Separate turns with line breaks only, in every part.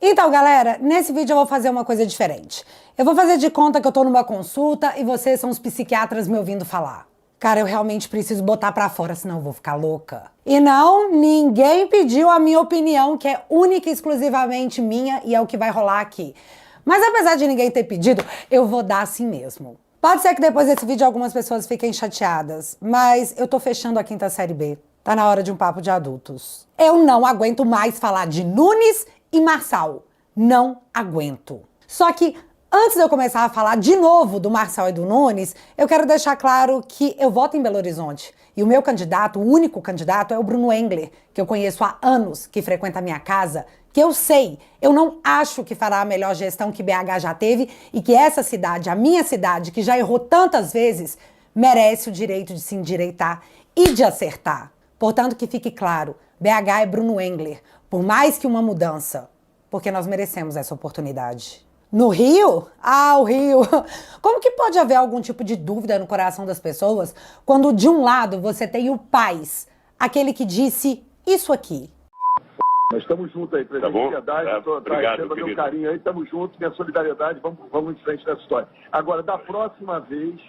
Então, galera, nesse vídeo eu vou fazer uma coisa diferente. Eu vou fazer de conta que eu tô numa consulta e vocês são os psiquiatras me ouvindo falar. Cara, eu realmente preciso botar pra fora, senão eu vou ficar louca. E não, ninguém pediu a minha opinião, que é única e exclusivamente minha e é o que vai rolar aqui. Mas apesar de ninguém ter pedido, eu vou dar assim mesmo. Pode ser que depois desse vídeo algumas pessoas fiquem chateadas, mas eu tô fechando a 5ª série B. Tá na hora de um papo de adultos. Eu não aguento mais falar de Nunes e Marçal. Não aguento. Só que antes de eu começar a falar de novo do Marçal e do Nunes, eu quero deixar claro que eu voto em Belo Horizonte. E o meu candidato, o único candidato, é o Bruno Engler, que eu conheço há anos, que frequenta a minha casa, que eu sei, eu não acho que fará a melhor gestão que BH já teve e que essa cidade, a minha cidade, que já errou tantas vezes, merece o direito de se endireitar e de acertar. Portanto, que fique claro, BH é Bruno Engler, por mais que uma mudança, porque nós merecemos essa oportunidade. No Rio? Ah, o Rio! Como que pode haver algum tipo de dúvida no coração das pessoas quando de um lado você tem o Paes, aquele que disse isso aqui?
Nós estamos juntos aí, presidente.
Tá bom?
Obrigado,
querido.
meu carinho aí, estamos juntos, minha solidariedade, vamos em frente nessa história. Agora, da próxima vez,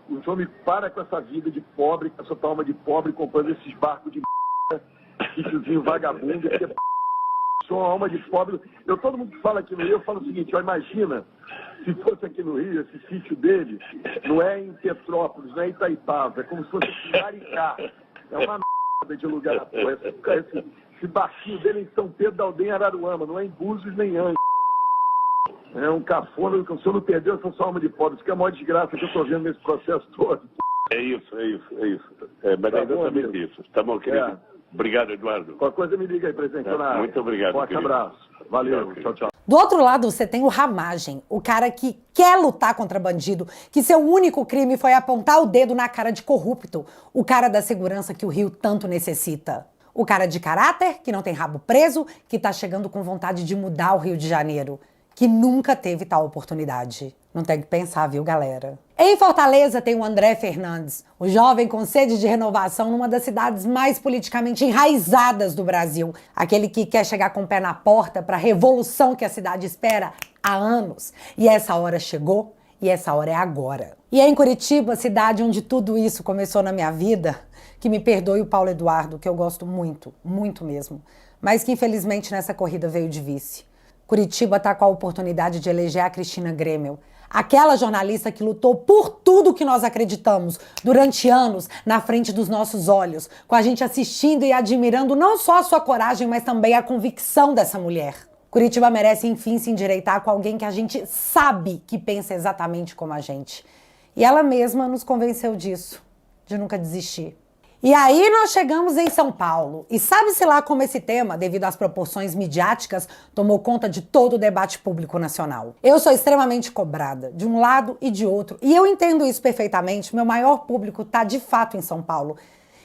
o senhor me para com essa vida de pobre, com essa alma de pobre, comprando esses barcos de m***, sítiozinho vagabundo, porque sou uma alma de pobre. Todo mundo que fala aqui no Rio, eu falo o seguinte, ó, imagina, se fosse aqui no Rio, esse sítio dele, não é em Petrópolis, não é em Itaipava, é como se fosse em Maricá. É uma merda de lugar, pô. Esse barquinho dele em São Pedro da Aldeia, Araruama, não é em Búzios nem Anjos. É um cafona, que o senhor não perdeu essa sua alma de pobre. Isso que é a maior desgraça que eu estou vendo nesse processo todo.
É isso. Mas
Tá
é exatamente
bom,
isso. Tá bom, querido?
É.
Obrigado, Eduardo.
Qualquer coisa me liga aí, presidente.
Muito obrigado,
Forte
querido.
abraço. Valeu,
Tchau,
tchau.
Do outro lado, você tem o Ramagem, o cara que quer lutar contra bandido, que seu único crime foi apontar o dedo na cara de corrupto, o cara da segurança que o Rio tanto necessita. O cara de caráter, que não tem rabo preso, que tá chegando com vontade de mudar o Rio de Janeiro, que nunca teve tal oportunidade. Não tem que pensar, viu, galera? Em Fortaleza tem o André Fernandes, o jovem com sede de renovação numa das cidades mais politicamente enraizadas do Brasil. Aquele que quer chegar com o pé na porta para a revolução que a cidade espera há anos. E essa hora chegou, e essa hora é agora. E é em Curitiba, cidade onde tudo isso começou na minha vida, que me perdoe o Paulo Eduardo, que eu gosto muito, muito mesmo, mas que infelizmente nessa corrida veio de vice. Curitiba está com a oportunidade de eleger a Cristina Grêmio, aquela jornalista que lutou por tudo que nós acreditamos durante anos na frente dos nossos olhos, com a gente assistindo e admirando não só a sua coragem, mas também a convicção dessa mulher. Curitiba merece, enfim, se endireitar com alguém que a gente sabe que pensa exatamente como a gente. E ela mesma nos convenceu disso, de nunca desistir. E aí nós chegamos em São Paulo. E sabe-se lá como esse tema, devido às proporções midiáticas, tomou conta de todo o debate público nacional. Eu sou extremamente cobrada, de um lado e de outro. E eu entendo isso perfeitamente. Meu maior público está de fato em São Paulo.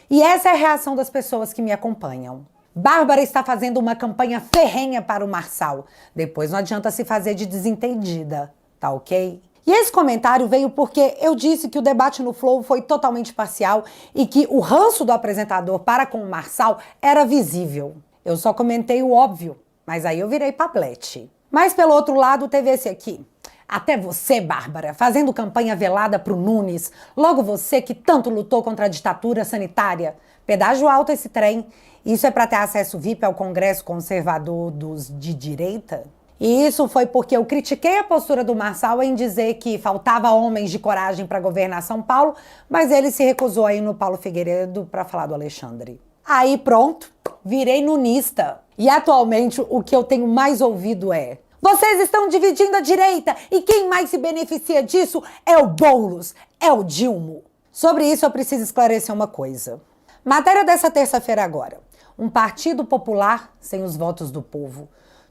E essa é a reação das pessoas que me acompanham. Bárbara está fazendo uma campanha ferrenha para o Marçal. Depois não adianta se fazer de desentendida, tá ok? E esse comentário veio porque eu disse que o debate no Flow foi totalmente parcial e que o ranço do apresentador para com o Marçal era visível. Eu só comentei o óbvio, mas aí eu virei pablete. Mas pelo outro lado teve esse aqui. Até você, Bárbara, fazendo campanha velada pro Nunes, logo você que tanto lutou contra a ditadura sanitária. Pedágio alto esse trem. Isso é para ter acesso VIP ao Congresso Conservador dos de direita? E isso foi porque eu critiquei a postura do Marçal em dizer que faltava homens de coragem para governar São Paulo, mas ele se recusou a ir no Paulo Figueiredo para falar do Alexandre. Aí pronto, virei nunista. E atualmente o que eu tenho mais ouvido é: vocês estão dividindo a direita e quem mais se beneficia disso é o Boulos, é o Dilma. Sobre isso eu preciso esclarecer uma coisa. Matéria dessa terça-feira agora. Um partido popular sem os votos do povo.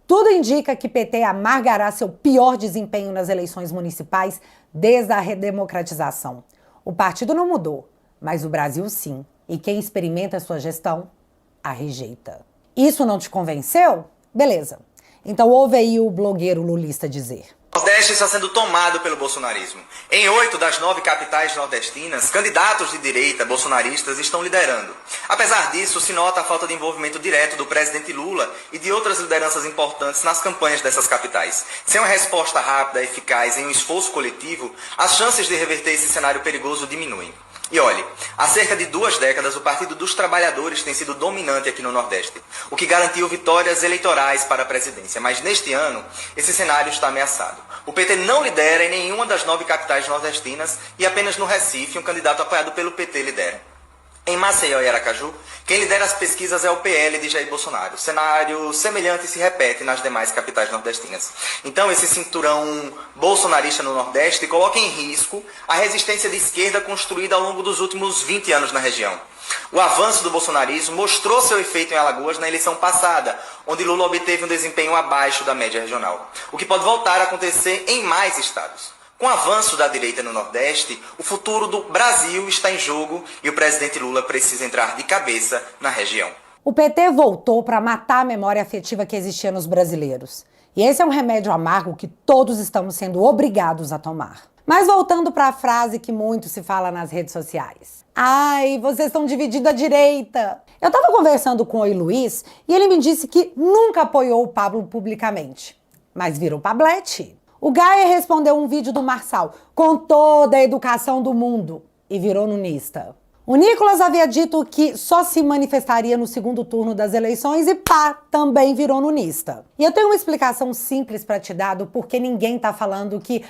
Tudo indica que PT amargará seu pior desempenho nas eleições municipais desde a redemocratização. O partido não mudou, mas o Brasil sim. E quem experimenta a sua gestão, a rejeita. Isso não te convenceu? Beleza. Então ouve aí o blogueiro lulista dizer.
O Nordeste está sendo tomado pelo bolsonarismo. Em 8 das 9 capitais nordestinas, candidatos de direita bolsonaristas estão liderando. Apesar disso, se nota a falta de envolvimento direto do presidente Lula e de outras lideranças importantes nas campanhas dessas capitais. Sem uma resposta rápida, eficaz em um esforço coletivo, as chances de reverter esse cenário perigoso diminuem. E olhe, há cerca de 2 décadas o Partido dos Trabalhadores tem sido dominante aqui no Nordeste, o que garantiu vitórias eleitorais para a presidência. Mas neste ano, esse cenário está ameaçado. O PT não lidera em nenhuma das 9 capitais nordestinas e apenas no Recife um candidato apoiado pelo PT lidera. Em Maceió e Aracaju, quem lidera as pesquisas é o PL de Jair Bolsonaro. Cenário semelhante se repete nas demais capitais nordestinas. Então, esse cinturão bolsonarista no Nordeste coloca em risco a resistência de esquerda construída ao longo dos últimos 20 anos na região. O avanço do bolsonarismo mostrou seu efeito em Alagoas na eleição passada, onde Lula obteve um desempenho abaixo da média regional, o que pode voltar a acontecer em mais estados. Com o avanço da direita no Nordeste, o futuro do Brasil está em jogo e o presidente Lula precisa entrar de cabeça na região.
O PT voltou para matar a memória afetiva que existia nos brasileiros. E esse é um remédio amargo que todos estamos sendo obrigados a tomar. Mas voltando para a frase que muito se fala nas redes sociais. Ai, vocês estão dividindo a direita. Eu estava conversando com o Luiz e ele me disse que nunca apoiou o Pablo publicamente. Mas virou pablete. O Gaia respondeu um vídeo do Marçal com toda a educação do mundo e virou nunista. O Nicolas havia dito que só se manifestaria no segundo turno das eleições e pá, também virou nunista. E eu tenho uma explicação simples para te dar do porquê ninguém tá falando que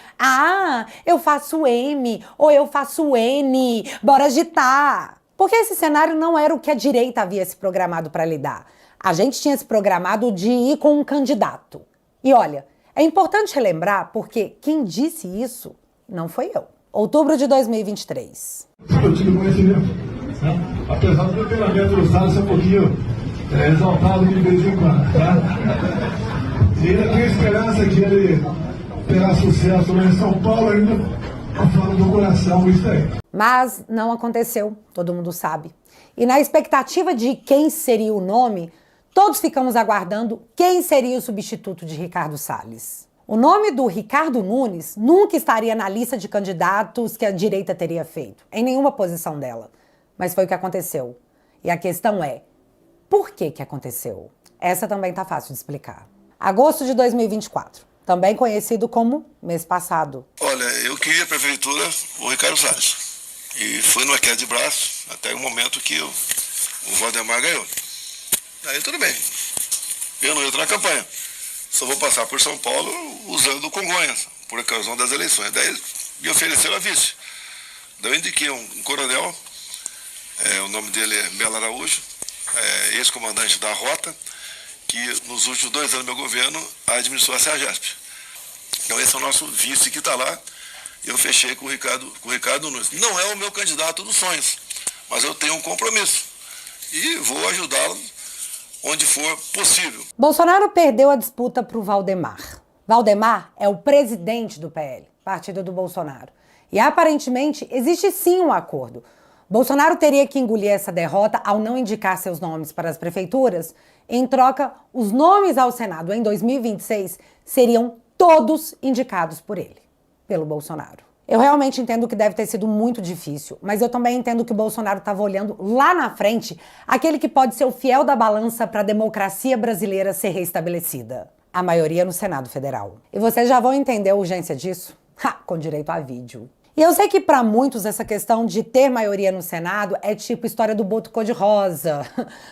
eu faço M ou eu faço N, bora agitar. Porque esse cenário não era o que a direita havia se programado para lidar. A gente tinha se programado de ir com um candidato. E olha, é importante relembrar porque quem disse isso não foi eu. Outubro de 2023.
Eu tive conhecimento, né? Apesar do temperamento do Salles ser um pouquinho exaltado de vez em quando, tá? E ainda tenho esperança que ele terá sucesso lá em São Paulo ainda, falando do coração, isso aí.
Mas não aconteceu, todo mundo sabe. E na expectativa de quem seria o nome, todos ficamos aguardando quem seria o substituto de Ricardo Salles. O nome do Ricardo Nunes nunca estaria na lista de candidatos que a direita teria feito, em nenhuma posição dela. Mas foi o que aconteceu. E a questão é, por que aconteceu? Essa também tá fácil de explicar. Agosto de 2024, também conhecido como mês passado.
Olha, eu queria a prefeitura o Ricardo Salles. E foi numa queda de braço, até o momento que o Valdemar ganhou. Aí tudo bem, eu não entro na campanha, só vou passar por São Paulo usando Congonhas, por ocasião das eleições. Daí me ofereceram a vice. Daí eu indiquei um coronel, o nome dele é Melo Araújo, ex-comandante da Rota, que nos últimos 2 anos do meu governo administrou a Sergesp. Então esse é o nosso vice que está lá, e eu fechei com o Ricardo Nunes. Não é o meu candidato dos sonhos, mas eu tenho um compromisso e vou ajudá-lo onde for possível.
Bolsonaro perdeu a disputa para o Valdemar. Valdemar é o presidente do PL, partido do Bolsonaro. E aparentemente existe sim um acordo. Bolsonaro teria que engolir essa derrota ao não indicar seus nomes para as prefeituras. Em troca, os nomes ao Senado em 2026 seriam todos indicados por ele, pelo Bolsonaro. Eu realmente entendo que deve ter sido muito difícil, mas eu também entendo que o Bolsonaro estava olhando lá na frente aquele que pode ser o fiel da balança para a democracia brasileira ser reestabelecida. A maioria no Senado Federal. E vocês já vão entender a urgência disso? Com direito a vídeo. E eu sei que para muitos essa questão de ter maioria no Senado é tipo história do boto cor-de-rosa,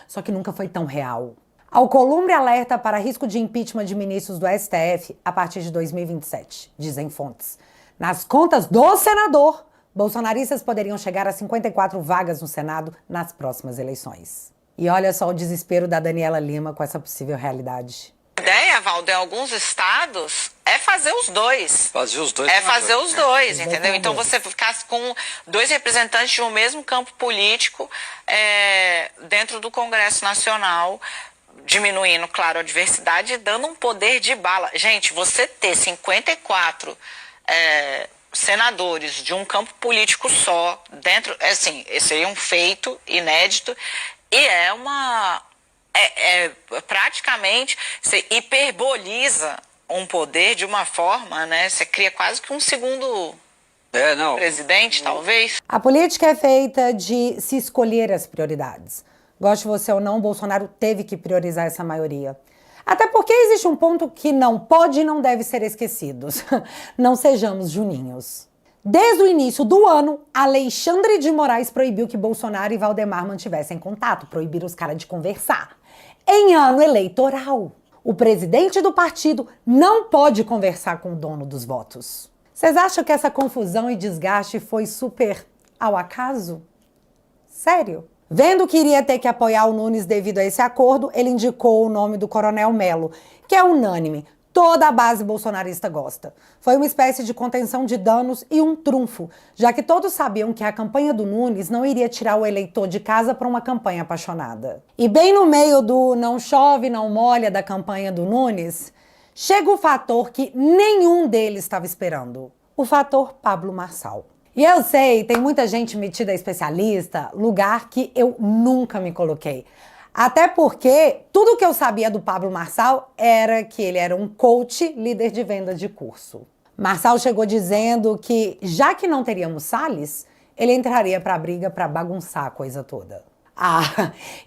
só que nunca foi tão real. Alcolumbre alerta para risco de impeachment de ministros do STF a partir de 2027, dizem fontes. Nas contas do senador, bolsonaristas poderiam chegar a 54 vagas no Senado nas próximas eleições. E olha só o desespero da Daniela Lima com essa possível realidade.
A ideia, Valdo, em alguns estados é fazer os dois.
Fazer os dois.
É fazer os dois, entendeu? Então você ficasse com 2 representantes de um mesmo campo político dentro do Congresso Nacional, diminuindo, claro, a diversidade e dando um poder de bala. Gente, você ter 54 senadores de um campo político só, dentro, assim, seria um feito inédito e praticamente, você hiperboliza um poder de uma forma, né? Você cria quase que um segundo presidente, talvez.
A política é feita de se escolher as prioridades. Goste você ou não, Bolsonaro teve que priorizar essa maioria. Até porque existe um ponto que não pode e não deve ser esquecido. Não sejamos juninhos. Desde o início do ano, Alexandre de Moraes proibiu que Bolsonaro e Valdemar mantivessem contato, proibiram os caras de conversar. Em ano eleitoral, o presidente do partido não pode conversar com o dono dos votos. Vocês acham que essa confusão e desgaste foi super ao acaso? Sério? Vendo que iria ter que apoiar o Nunes devido a esse acordo, ele indicou o nome do Coronel Melo, que é unânime. Toda a base bolsonarista gosta. Foi uma espécie de contenção de danos e um trunfo, já que todos sabiam que a campanha do Nunes não iria tirar o eleitor de casa para uma campanha apaixonada. E bem no meio do não chove, não molha da campanha do Nunes, chega o fator que nenhum deles estava esperando. O fator Pablo Marçal. E eu sei, tem muita gente metida a especialista, lugar que eu nunca me coloquei. Até porque tudo que eu sabia do Pablo Marçal era que ele era um coach, líder de venda de curso. Marçal chegou dizendo que, já que não teríamos Salles, ele entraria para a briga para bagunçar a coisa toda.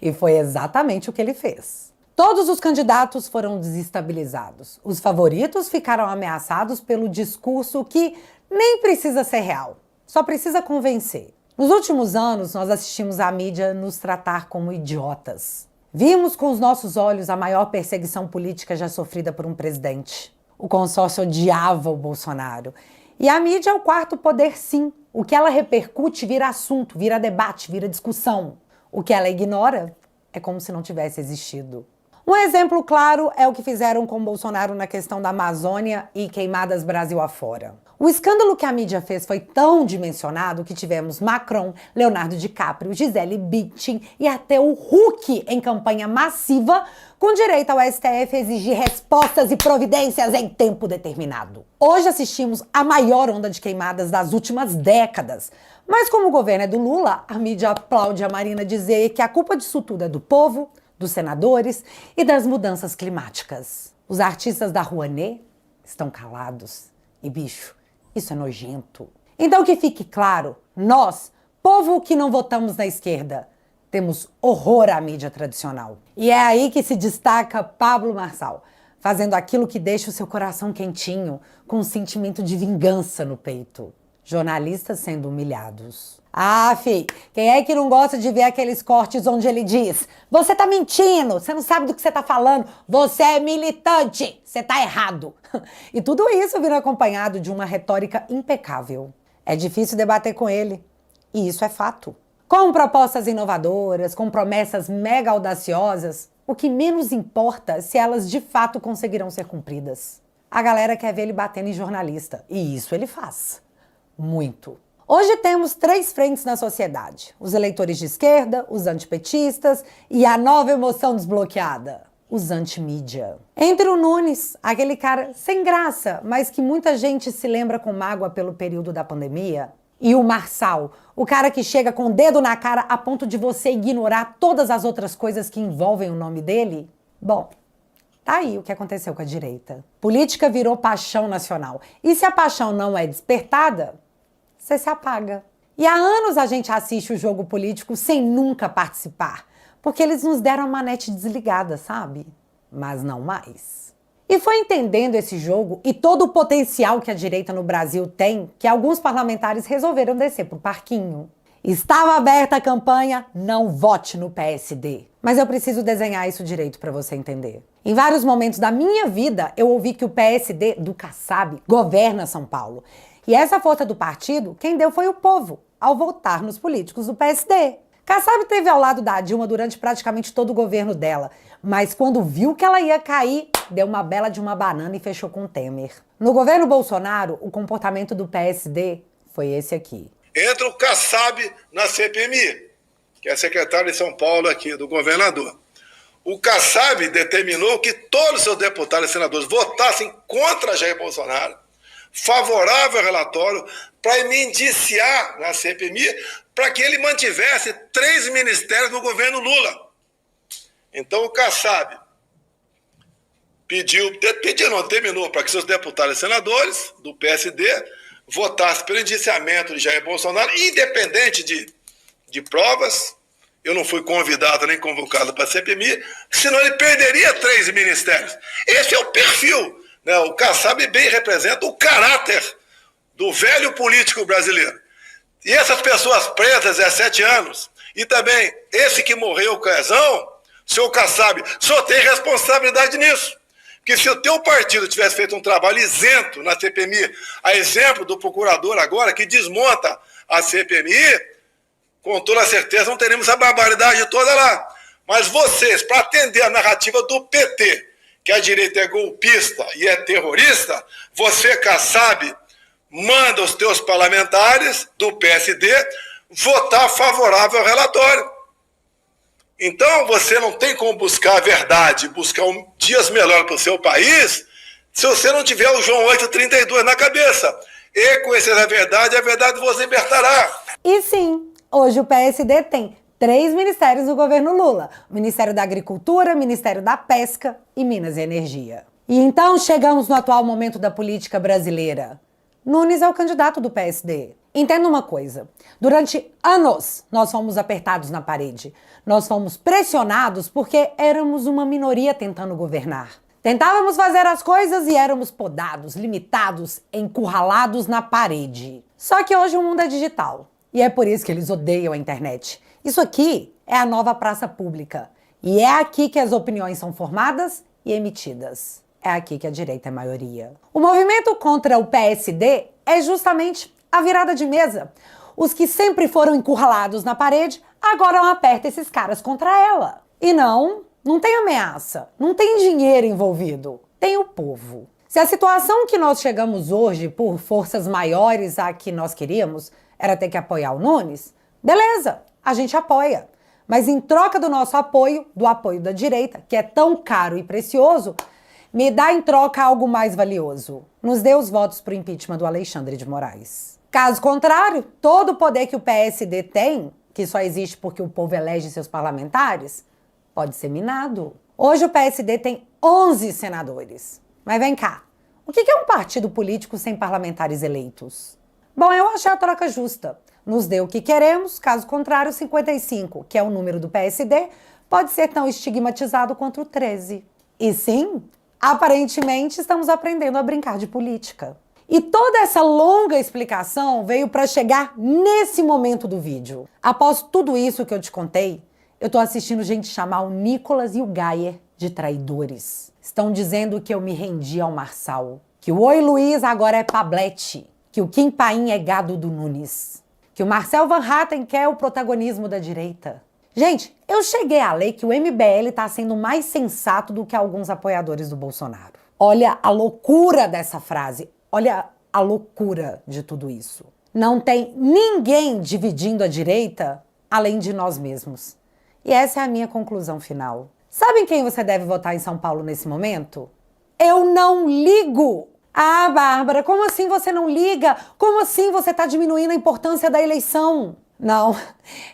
E foi exatamente o que ele fez. Todos os candidatos foram desestabilizados. Os favoritos ficaram ameaçados pelo discurso que nem precisa ser real, só precisa convencer. Nos últimos anos, nós assistimos a mídia nos tratar como idiotas. Vimos com os nossos olhos a maior perseguição política já sofrida por um presidente. O consórcio odiava o Bolsonaro. E a mídia é o quarto poder, sim. O que ela repercute vira assunto, vira debate, vira discussão. O que ela ignora é como se não tivesse existido. Um exemplo claro é o que fizeram com Bolsonaro na questão da Amazônia e queimadas Brasil afora. O escândalo que a mídia fez foi tão dimensionado que tivemos Macron, Leonardo DiCaprio, Gisele Bündchen e até o Huck em campanha massiva, com direito ao STF exigir respostas e providências em tempo determinado. Hoje assistimos a maior onda de queimadas das últimas décadas. Mas como o governo é do Lula, a mídia aplaude a Marina dizer que a culpa disso tudo é do povo, dos senadores e das mudanças climáticas. Os artistas da Rouanet estão calados. E, bicho, isso é nojento. Então que fique claro, nós, povo que não votamos na esquerda, temos horror à mídia tradicional. E é aí que se destaca Pablo Marçal, fazendo aquilo que deixa o seu coração quentinho, com um sentimento de vingança no peito. Jornalistas sendo humilhados. Quem é que não gosta de ver aqueles cortes onde ele diz: você tá mentindo, você não sabe do que você tá falando, você é militante, você tá errado. E tudo isso vira acompanhado de uma retórica impecável. É difícil debater com ele, e isso é fato. Com propostas inovadoras, com promessas mega audaciosas, o que menos importa é se elas de fato conseguirão ser cumpridas. A galera quer ver ele batendo em jornalista, e isso ele faz. Muito. Hoje temos 3 frentes na sociedade: os eleitores de esquerda, os antipetistas e a nova emoção desbloqueada, os antimídia. Entre o Nunes, aquele cara sem graça, mas que muita gente se lembra com mágoa pelo período da pandemia, e o Marçal, o cara que chega com o dedo na cara a ponto de você ignorar todas as outras coisas que envolvem o nome dele, bom, tá aí o que aconteceu com a direita. Política virou paixão nacional. E se a paixão não é despertada, você se apaga. E há anos a gente assiste o jogo político sem nunca participar, porque eles nos deram a manete desligada, sabe? Mas não mais. E foi entendendo esse jogo e todo o potencial que a direita no Brasil tem que alguns parlamentares resolveram descer pro parquinho. Estava aberta a campanha, não vote no PSD. Mas eu preciso desenhar isso direito para você entender. Em vários momentos da minha vida, eu ouvi que o PSD do Kassab governa São Paulo. E essa força do partido, quem deu foi o povo, ao votar nos políticos do PSD. Kassab esteve ao lado da Dilma durante praticamente todo o governo dela, mas quando viu que ela ia cair, deu uma bela de uma banana e fechou com o Temer. No governo Bolsonaro, o comportamento do PSD foi esse aqui.
Entra o Kassab na CPMI, que é secretário de São Paulo aqui, do governador. O Kassab determinou que todos os seus deputados e senadores votassem contra Jair Bolsonaro, favorável ao relatório, para me indiciar na CPMI, para que ele mantivesse 3 ministérios no governo Lula. Então o Kassab determinou para que seus deputados e senadores do PSD votassem pelo indiciamento de Jair Bolsonaro, independente de provas. Eu não fui convidado nem convocado para a CPMI, senão ele perderia 3 ministérios. Esse é o perfil, né? O Kassab bem representa o caráter do velho político brasileiro. E essas pessoas presas, 17 anos, e também esse que morreu, o Quezão, senhor Kassab, só tem responsabilidade nisso. Porque se o teu partido tivesse feito um trabalho isento na CPMI, a exemplo do procurador agora, que desmonta a CPMI, com toda certeza não teremos a barbaridade toda lá. Mas vocês, para atender a narrativa do PT, que a direita é golpista e é terrorista, você, Kassab, manda os teus parlamentares do PSD votar favorável ao relatório. Então, você não tem como buscar a verdade, buscar dias melhores para o seu país, se você não tiver o João 8,32 na cabeça. E conhecer a verdade vos libertará.
E sim, hoje o PSD tem 3 ministérios do governo Lula: o Ministério da Agricultura, Ministério da Pesca e Minas e Energia. E então chegamos no atual momento da política brasileira. Nunes é o candidato do PSD. Entenda uma coisa, durante anos nós fomos apertados na parede, nós fomos pressionados porque éramos uma minoria tentando governar. Tentávamos fazer as coisas e éramos podados, limitados, encurralados na parede. Só que hoje o mundo é digital e é por isso que eles odeiam a internet. Isso aqui é a nova praça pública e é aqui que as opiniões são formadas e emitidas. É aqui que a direita é maioria. O movimento contra o PSD é justamente a virada de mesa. Os que sempre foram encurralados na parede, agora apertam esses caras contra ela. E não tem ameaça, não tem dinheiro envolvido, tem o povo. Se a situação que nós chegamos hoje, por forças maiores a que nós queríamos, era ter que apoiar o Nunes, beleza, a gente apoia. Mas em troca do nosso apoio, do apoio da direita, que é tão caro e precioso, me dá em troca algo mais valioso. Nos dê os votos para o impeachment do Alexandre de Moraes. Caso contrário, todo o poder que o PSD tem, que só existe porque o povo elege seus parlamentares, pode ser minado. Hoje o PSD tem 11 senadores. Mas vem cá, o que é um partido político sem parlamentares eleitos? Bom, eu achei a troca justa. Nos dê o que queremos, caso contrário, 55, que é o número do PSD, pode ser tão estigmatizado quanto o 13. E sim, aparentemente estamos aprendendo a brincar de política. E toda essa longa explicação veio para chegar nesse momento do vídeo. Após tudo isso que eu te contei, eu tô assistindo gente chamar o Nicolas e o Gayer de traidores. Estão dizendo que eu me rendi ao Marçal, que o Oi Luiz agora é Pablete, que o Kim Paim é gado do Nunes, que o Marcel Van Hatten quer o protagonismo da direita. Gente, eu cheguei a ler que o MBL tá sendo mais sensato do que alguns apoiadores do Bolsonaro. Olha a loucura dessa frase, olha a loucura de tudo isso. Não tem ninguém dividindo a direita além de nós mesmos. E essa é a minha conclusão final. Sabe em quem você deve votar em São Paulo nesse momento? Eu não ligo! Ah, Bárbara, como assim você não liga? Como assim você tá diminuindo a importância da eleição? Não,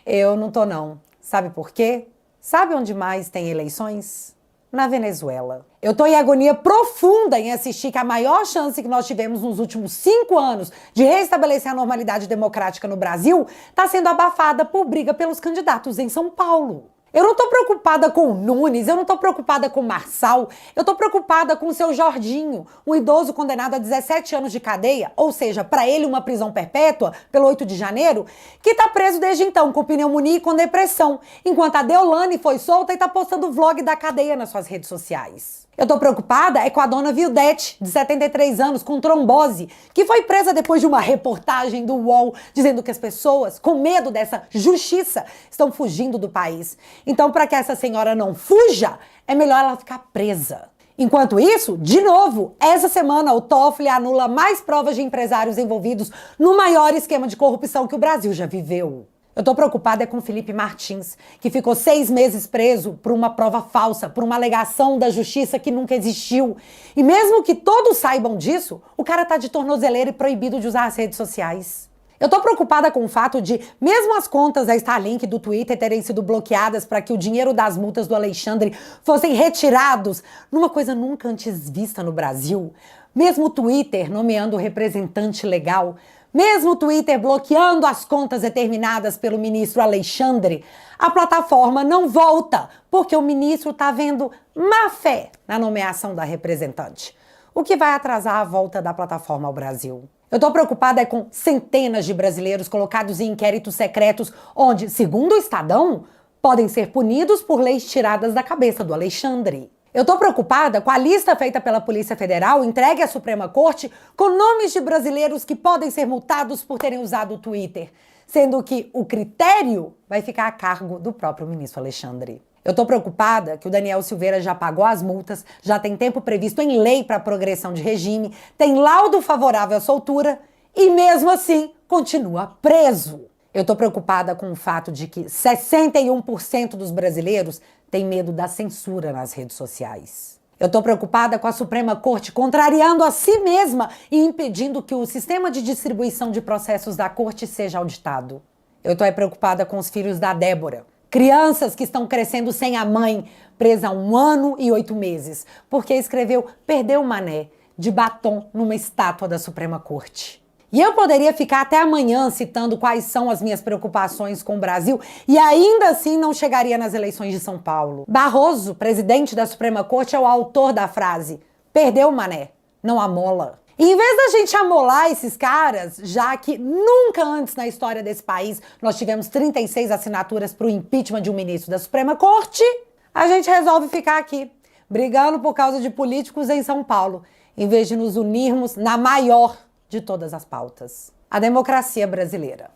eu não tô não. Sabe por quê? Sabe onde mais tem eleições? Na Venezuela. Eu tô em agonia profunda em assistir que a maior chance que nós tivemos nos últimos 5 anos de restabelecer a normalidade democrática no Brasil tá sendo abafada por briga pelos candidatos em São Paulo. Eu não tô preocupada com o Nunes, eu não tô preocupada com o Marçal, eu tô preocupada com o seu Jorginho, um idoso condenado a 17 anos de cadeia, ou seja, para ele uma prisão perpétua, pelo 8 de janeiro, que tá preso desde então com pneumonia e com depressão, enquanto a Deolane foi solta e tá postando vlog da cadeia nas suas redes sociais. Eu tô preocupada com a dona Vildete, de 73 anos, com trombose, que foi presa depois de uma reportagem do UOL dizendo que as pessoas, com medo dessa justiça, estão fugindo do país. Então, para que essa senhora não fuja, é melhor ela ficar presa. Enquanto isso, de novo, essa semana o Toffoli anula mais provas de empresários envolvidos no maior esquema de corrupção que o Brasil já viveu. Eu tô preocupada com o Felipe Martins, que ficou 6 meses preso por uma prova falsa, por uma alegação da justiça que nunca existiu. E mesmo que todos saibam disso, o cara tá de tornozeleira e proibido de usar as redes sociais. Eu tô preocupada com o fato de, mesmo as contas da Starlink e do Twitter terem sido bloqueadas para que o dinheiro das multas do Alexandre fossem retirados, numa coisa nunca antes vista no Brasil, mesmo o Twitter nomeando o representante legal, mesmo o Twitter bloqueando as contas determinadas pelo ministro Alexandre, a plataforma não volta, porque o ministro tá vendo má fé na nomeação da representante, o que vai atrasar a volta da plataforma ao Brasil. Eu tô preocupada com centenas de brasileiros colocados em inquéritos secretos onde, segundo o Estadão, podem ser punidos por leis tiradas da cabeça do Alexandre. Eu tô preocupada com a lista feita pela Polícia Federal, entregue à Suprema Corte, com nomes de brasileiros que podem ser multados por terem usado o Twitter, sendo que o critério vai ficar a cargo do próprio ministro Alexandre. Eu tô preocupada que o Daniel Silveira já pagou as multas, já tem tempo previsto em lei para progressão de regime, tem laudo favorável à soltura e, mesmo assim, continua preso. Eu tô preocupada com o fato de que 61% dos brasileiros têm medo da censura nas redes sociais. Eu tô preocupada com a Suprema Corte contrariando a si mesma e impedindo que o sistema de distribuição de processos da Corte seja auditado. Eu tô preocupada com os filhos da Débora. Crianças que estão crescendo sem a mãe, presa há 1 ano e 8 meses, porque escreveu "Perdeu o Mané" de batom numa estátua da Suprema Corte. E eu poderia ficar até amanhã citando quais são as minhas preocupações com o Brasil e ainda assim não chegaria nas eleições de São Paulo. Barroso, presidente da Suprema Corte, é o autor da frase "Perdeu o Mané, não amola". E em vez da gente amolar esses caras, já que nunca antes na história desse país nós tivemos 36 assinaturas para o impeachment de um ministro da Suprema Corte, a gente resolve ficar aqui, brigando por causa de políticos em São Paulo, em vez de nos unirmos na maior de todas as pautas: a democracia brasileira.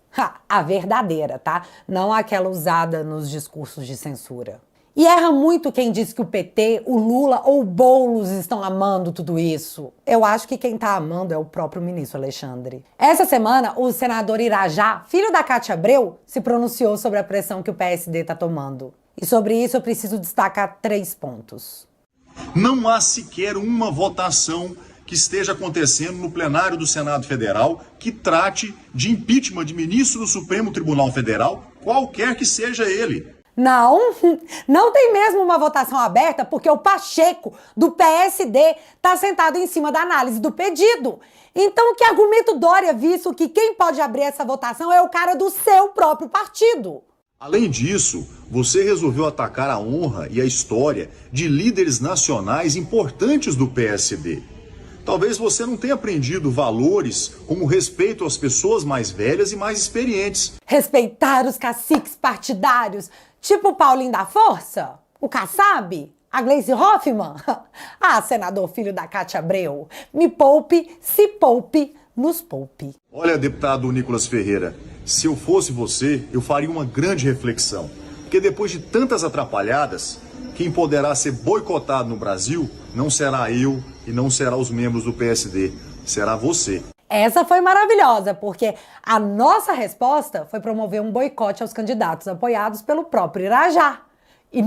A verdadeira, tá? Não aquela usada nos discursos de censura. E erra muito quem diz que o PT, o Lula ou o Boulos estão amando tudo isso. Eu acho que quem tá amando é o próprio ministro Alexandre. Essa semana, o senador Irajá, filho da Cátia Abreu, se pronunciou sobre a pressão que o PSD tá tomando. E sobre isso eu preciso destacar 3 pontos.
Não há sequer uma votação que esteja acontecendo no plenário do Senado Federal que trate de impeachment de ministro do Supremo Tribunal Federal, qualquer que seja ele.
Não tem mesmo uma votação aberta porque o Pacheco, do PSD, tá sentado em cima da análise do pedido. Então que argumento Dória, visto que quem pode abrir essa votação é o cara do seu próprio partido?
Além disso, você resolveu atacar a honra e a história de líderes nacionais importantes do PSD. Talvez você não tenha aprendido valores como respeito às pessoas mais velhas e mais experientes.
Respeitar os caciques partidários, tipo o Paulinho da Força, o Kassab, a Gleisi Hoffmann. Ah, senador filho da Cátia Abreu, me poupe, se poupe, nos poupe.
Olha, deputado Nicolas Ferreira, se eu fosse você, eu faria uma grande reflexão. Porque depois de tantas atrapalhadas, quem poderá ser boicotado no Brasil não será eu e não será os membros do PSD, será você.
Essa foi maravilhosa, porque a nossa resposta foi promover um boicote aos candidatos apoiados pelo próprio Irajá. E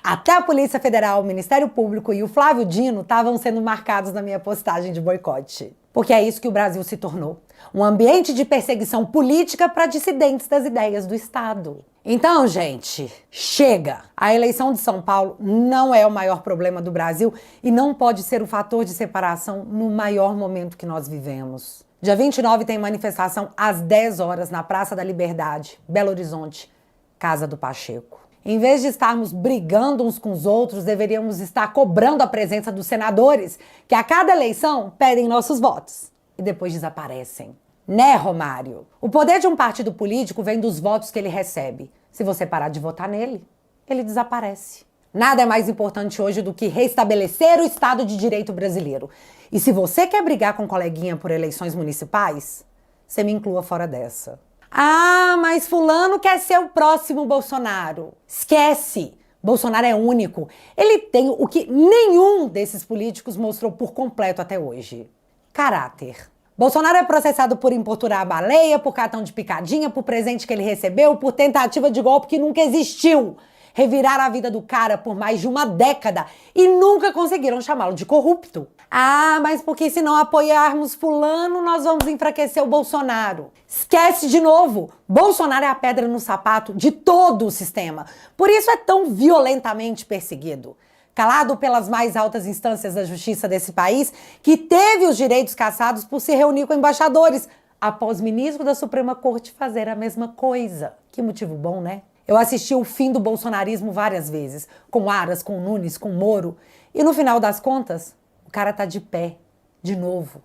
até a Polícia Federal, o Ministério Público e o Flávio Dino estavam sendo marcados na minha postagem de boicote. Porque é isso que o Brasil se tornou. Um ambiente de perseguição política para dissidentes das ideias do Estado. Então, gente, chega! A eleição de São Paulo não é o maior problema do Brasil e não pode ser o fator de separação no maior momento que nós vivemos. Dia 29 tem manifestação às 10 horas na Praça da Liberdade, Belo Horizonte, Casa do Pacheco. Em vez de estarmos brigando uns com os outros, deveríamos estar cobrando a presença dos senadores, que a cada eleição pedem nossos votos e depois desaparecem. Né, Romário? O poder de um partido político vem dos votos que ele recebe. Se você parar de votar nele, ele desaparece. Nada é mais importante hoje do que restabelecer o Estado de Direito brasileiro. E se você quer brigar com um coleguinha por eleições municipais, você me inclua fora dessa. Ah, mas fulano quer ser o próximo Bolsonaro. Esquece! Bolsonaro é único. Ele tem o que nenhum desses políticos mostrou por completo até hoje: caráter. Bolsonaro é processado por importunar a baleia, por cartão de picadinha, por presente que ele recebeu, por tentativa de golpe que nunca existiu. reviraram a vida do cara por mais de uma década e nunca conseguiram chamá-lo de corrupto. Ah, mas porque se não apoiarmos fulano, nós vamos enfraquecer o Bolsonaro. Esquece de novo, Bolsonaro é a pedra no sapato de todo o sistema. Por isso é tão violentamente perseguido. Calado pelas mais altas instâncias da justiça desse país, que teve os direitos cassados por se reunir com embaixadores, após ministro da Suprema Corte fazer a mesma coisa. Que motivo bom, né? Eu assisti o fim do bolsonarismo várias vezes, com Aras, com Nunes, com Moro, e no final das contas, o cara tá de pé, de novo,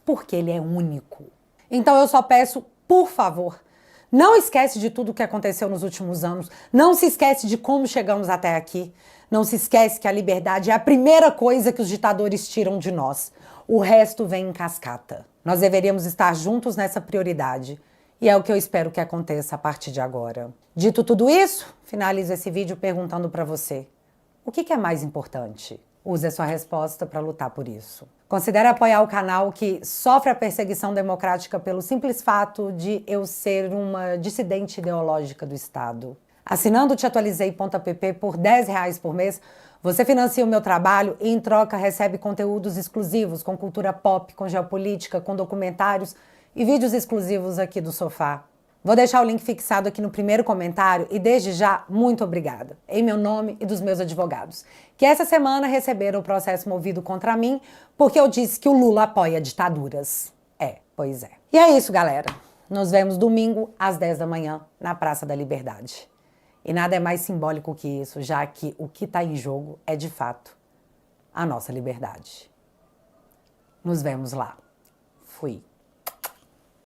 porque ele é único. Então eu só peço, por favor, não esquece de tudo o que aconteceu nos últimos anos, não se esquece de como chegamos até aqui, não se esquece que a liberdade é a primeira coisa que os ditadores tiram de nós. O resto vem em cascata. Nós deveríamos estar juntos nessa prioridade. E é o que eu espero que aconteça a partir de agora. Dito tudo isso, finalizo esse vídeo perguntando para você: o que é mais importante? Use a sua resposta para lutar por isso. Considere apoiar o canal que sofre a perseguição democrática pelo simples fato de eu ser uma dissidente ideológica do Estado. Assinando o teatualizei.app por R$10 por mês, você financia o meu trabalho e, em troca, recebe conteúdos exclusivos com cultura pop, com geopolítica, com documentários e vídeos exclusivos aqui do sofá. Vou deixar o link fixado aqui no primeiro comentário e, desde já, muito obrigada, em meu nome e dos meus advogados, que essa semana receberam o processo movido contra mim porque eu disse que o Lula apoia ditaduras. Pois é. E é isso, galera. Nos vemos domingo às 10 da manhã na Praça da Liberdade. E nada é mais simbólico que isso, já que o que está em jogo é, de fato, a nossa liberdade. Nos vemos lá. Fui.